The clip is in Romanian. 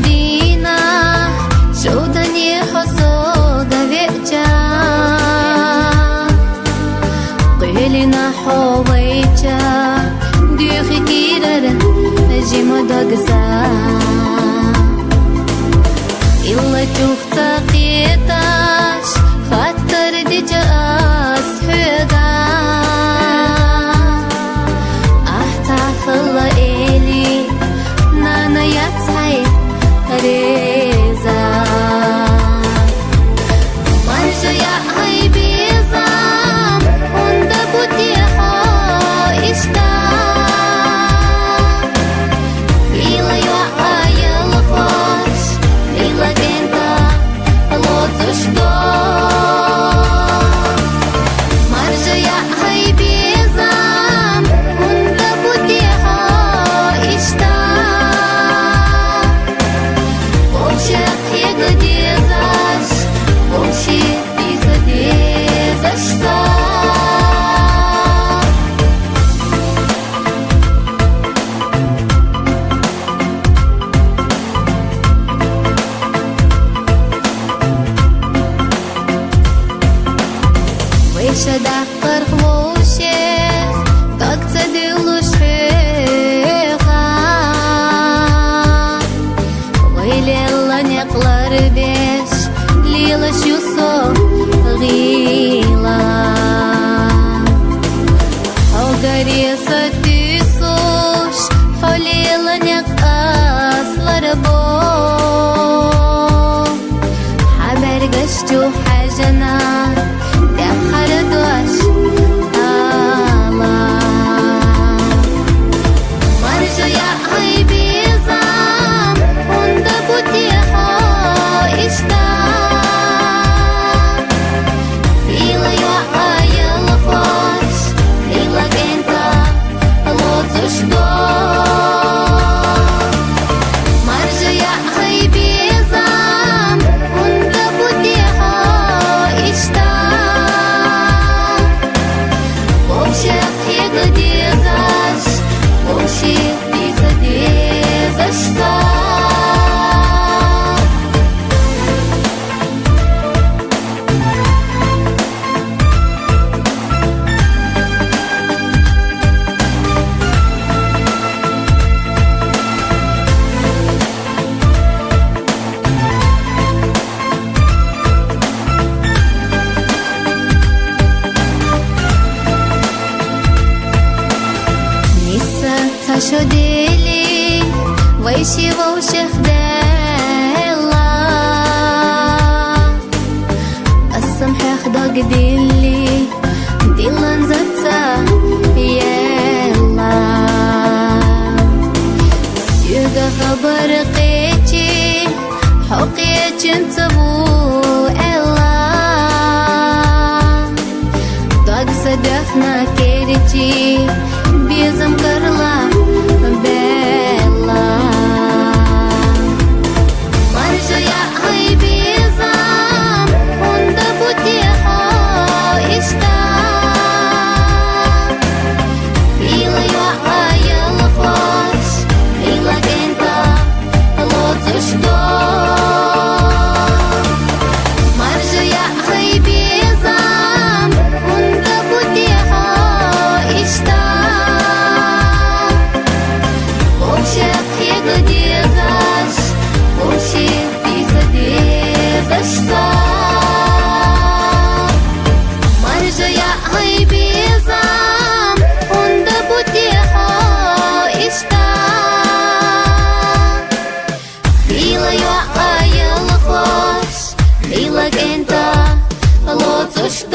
Dina, Jodani Hoso Gavecha, Qilina Howecha, Duhikira, Najimo Dogza, Illa Tukta Qitash, Khatar Dijas Huga, Ahta Khalla Eli, Nana Yatsai. Reza Marja ya haybizam Onda butiha ishta Ila ya ayal khosh Ila genta lotsushdo Marja ya haybizam Onda butiha ishta Шадах пархвошех, так цадылушеха. Вайлела няклар беш, лила шюсо гила. Огареса тюсуш, холила няк аслар бо. Хабар гашту хажана. Шодели, вайшива ушехдела, السمح خدق دلي دلن زتا يلا سيوغا خبر قيتي حقيا جنتبو إلا ضاق صدفنا كيرتي بيزم كرلا Bella Marja ya haybizam Onda butiha ishta Ila ya ayal khosh Ila genta lotsushdo Marja ya haybizam Onda butiha ishta Marja ya haybizam Onda butiha ishta Ila ya ayal khosh Ila genta lotsushdo